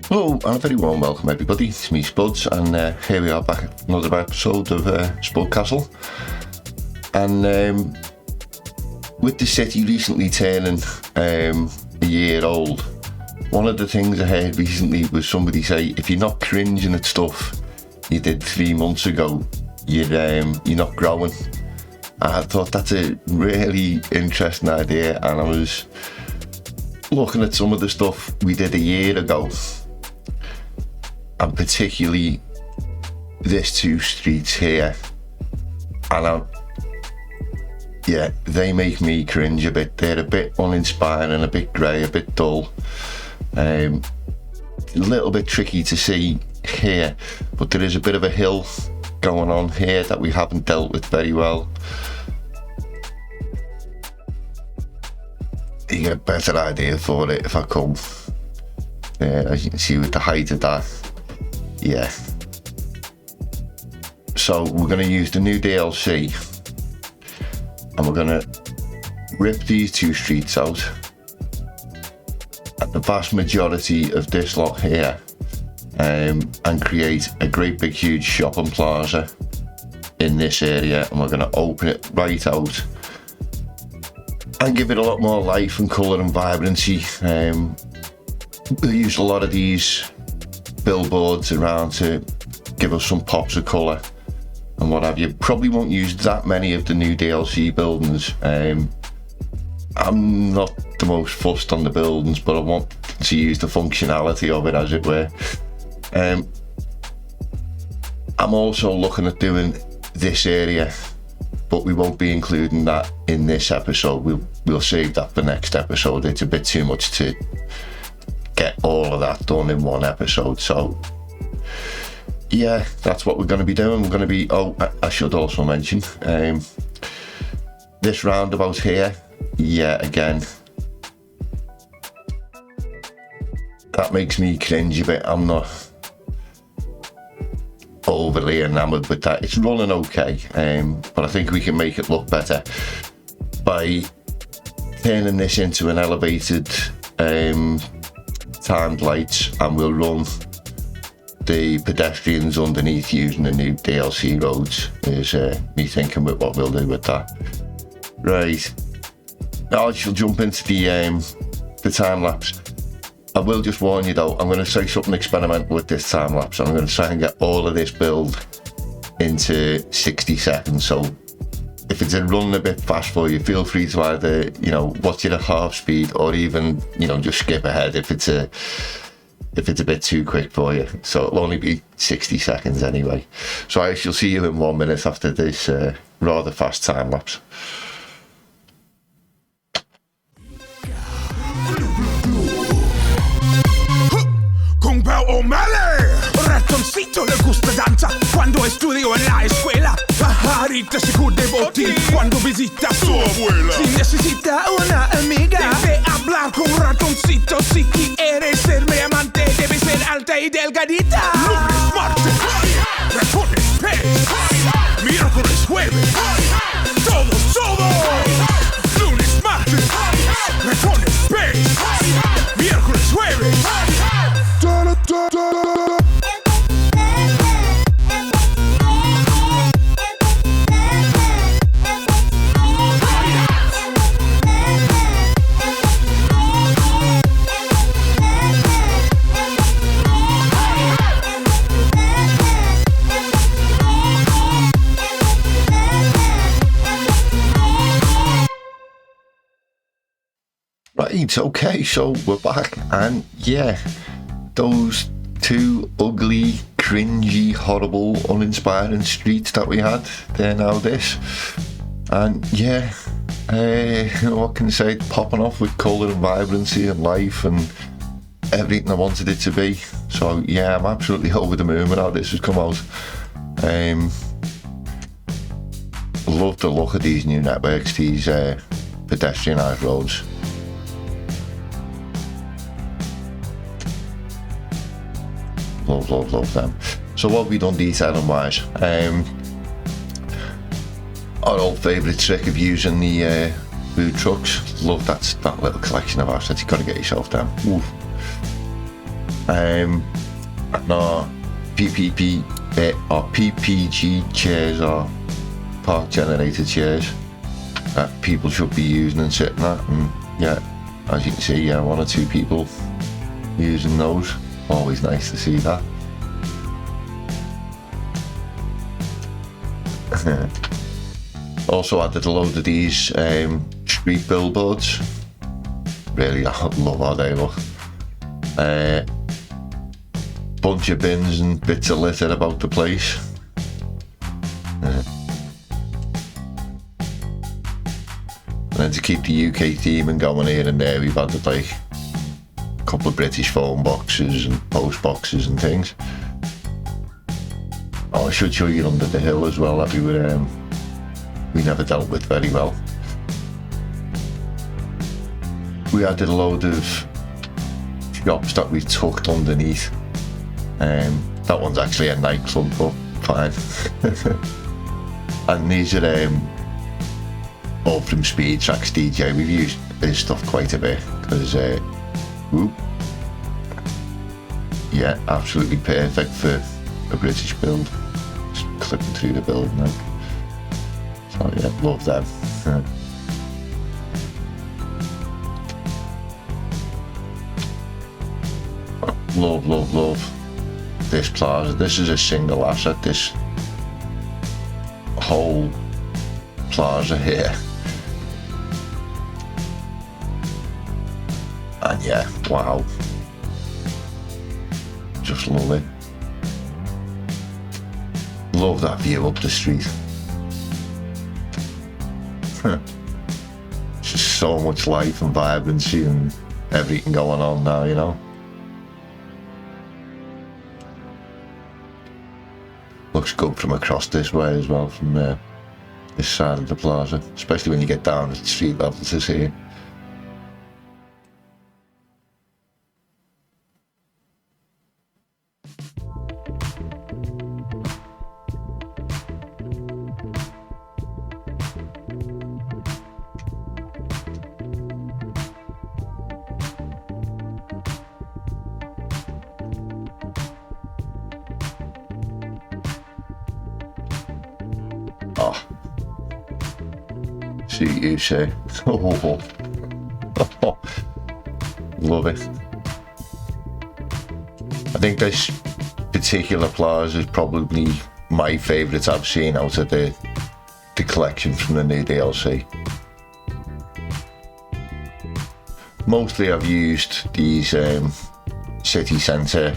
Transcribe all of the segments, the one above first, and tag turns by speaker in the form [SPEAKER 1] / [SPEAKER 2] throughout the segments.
[SPEAKER 1] Hello and a very warm welcome everybody, it's me Spuds, and here we are back at another episode of Spudcastle. And with the city recently turning a year old, one of the things I heard recently was somebody say, if you're not cringing at stuff you did 3 months ago, you're not growing. I thought that's a really interesting idea, and I was looking at some of the stuff we did a year ago, and particularly these 2 streets here, and they make me cringe a bit. They're a bit uninspiring, a bit grey, a bit dull, a little bit tricky to see here, but there is a bit of a hill going on here that we haven't dealt with very well. You get a better idea for it if I come. As you can see with the height of that, yeah. So we're going to use the new DLC, and we're going to rip these 2 streets out, and the vast majority of this lot here, and create a great big huge shopping plaza in this area, and we're going to open it right out and give it a lot more life and colour and vibrancy. We'll use a lot of these billboards around to give us some pops of colour and what have you. Probably won't use that many of the new DLC buildings. I'm not the most fussed on the buildings, but I want to use the functionality of it, as it were. I'm also looking at doing this area, but we won't be including that in this episode. We'll save that for next episode. It's a bit too much to get all of that done in one episode. So yeah, that's what we're going to be doing. We're going to be, I should also mention, this roundabout here, again, that makes me cringe a bit. I'm not overly enamoured with that. It's running okay, but I think we can make it look better by turning this into an elevated timed lights, and we'll run the pedestrians underneath using the new DLC roads, is me thinking with what we'll do with that. Right, now I shall jump into the time lapse. I will just warn you though, I'm going to say something experimental with this time lapse. I'm going to try and get all of this build into 60 seconds. So if it's running a bit fast for you, feel free to either, watch it at half speed, or even, just skip ahead if it's a bit too quick for you. So it'll only be 60 seconds anyway. So I shall see you in 1 minute after this rather fast time lapse.
[SPEAKER 2] Ratoncito le gusta danza cuando estudio en la escuela. Pajarita se cubre botín cuando visita a su abuela. Si necesita una amiga, debe hablar con ratoncito. Si quieres ser mi amante, debe ser alta y delgadita. Lunes, martes, ratones, pez. Miércoles, jueves, todo. Lunes, martes, ratones, pez. Miércoles, jueves.
[SPEAKER 1] Right, okay, so we're back, and those 2 ugly, cringy, horrible, uninspiring streets that we had, they're now this. And what can I say, popping off with colour and vibrancy and life and everything I wanted it to be. So I'm absolutely over the moon with how this has come out. Love the look of these new networks, these pedestrianised roads. Love them. So what have we done detailing wise? Our old favourite trick of using the food trucks. Love that little collection of assets. You've got to get yourself down. Oof. And our PPG chairs are park generator chairs that people should be using and sitting at, and yeah, as you can see, yeah, 1 or 2 people using those. Always nice to see that. Also added a load of these street billboards. Really, I love how they look. Bunch of bins and bits of litter about the place. And then to keep the UK theme and going here and there, we've added like a couple of British phone boxes and post boxes and things. Oh, I should show you under the hill as well that we never dealt with very well. We added a load of shops that we tucked underneath. That one's actually a nightclub, but fine. And these are all from Speed Tracks DJ. We've used his stuff quite a bit because, yeah, absolutely perfect for a British build. Just clipping through the build now. So yeah, love them. Love this plaza. This is a single asset, this whole plaza here. And yeah, wow, just love it. Love that view up the street. Just so much life and vibrancy and everything going on now, you know. Looks good from across this way as well, from this side of the plaza, especially when you get down at street level to see it. Oh, see you say. Oh, love it. I think this particular plaza is probably my favourite I've seen out of the collection from the new DLC. Mostly I've used these city centre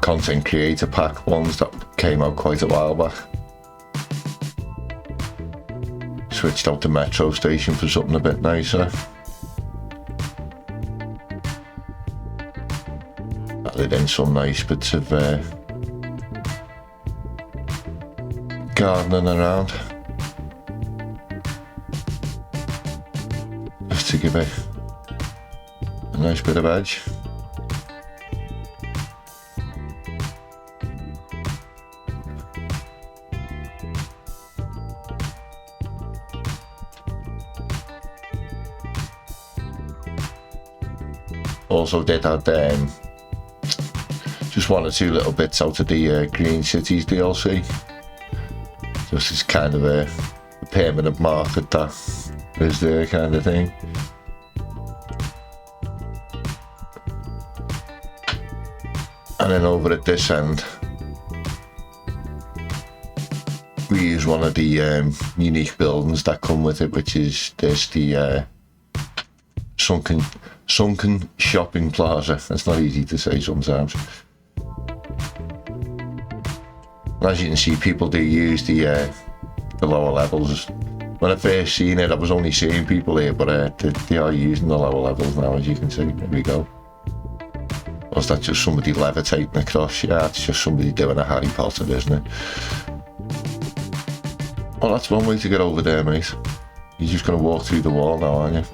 [SPEAKER 1] content creator pack ones that came out quite a while back. Switched out the metro station for something a bit nicer. Added in some nice bits of gardening around, just to give it a nice bit of edge. Also did add just 1 or 2 little bits out of the Green Cities DLC, just as kind of a permanent market that is there kind of thing. And then over at this end we use one of the unique buildings that come with it, which is the sunken shopping plaza. It's not easy to say sometimes. As you can see, people do use the lower levels. When I first seen it, I was only seeing people here, but they are using the lower levels now, as you can see. There we go. Or is that just somebody levitating across? Yeah, it's just somebody doing a Harry Potter, isn't it? Well, that's one way to get over there, mate. You're just going to walk through the wall now, aren't you?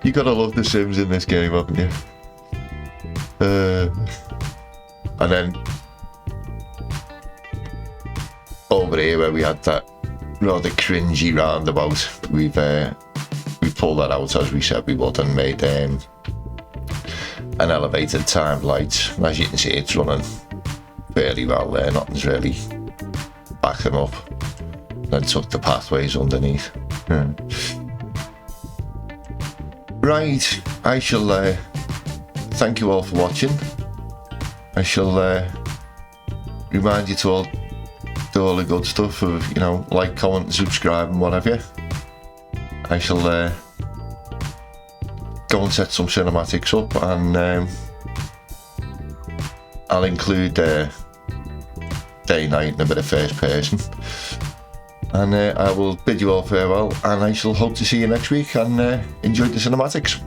[SPEAKER 1] You gotta love the Sims in this game, haven't you? And then over here where we had that rather cringy roundabout, we've pulled that out as we said we would and made an elevated timed light. As you can see, it's running fairly well there, nothing's really backing up. Then took the pathways underneath. Right, I shall thank you all for watching. I shall remind you to all do all the good stuff of, you know, like, comment, subscribe and whatever. I shall go and set some cinematics up, and I'll include day, night and a bit of first person. And I will bid you all farewell, and I shall hope to see you next week, and enjoy the cinematics.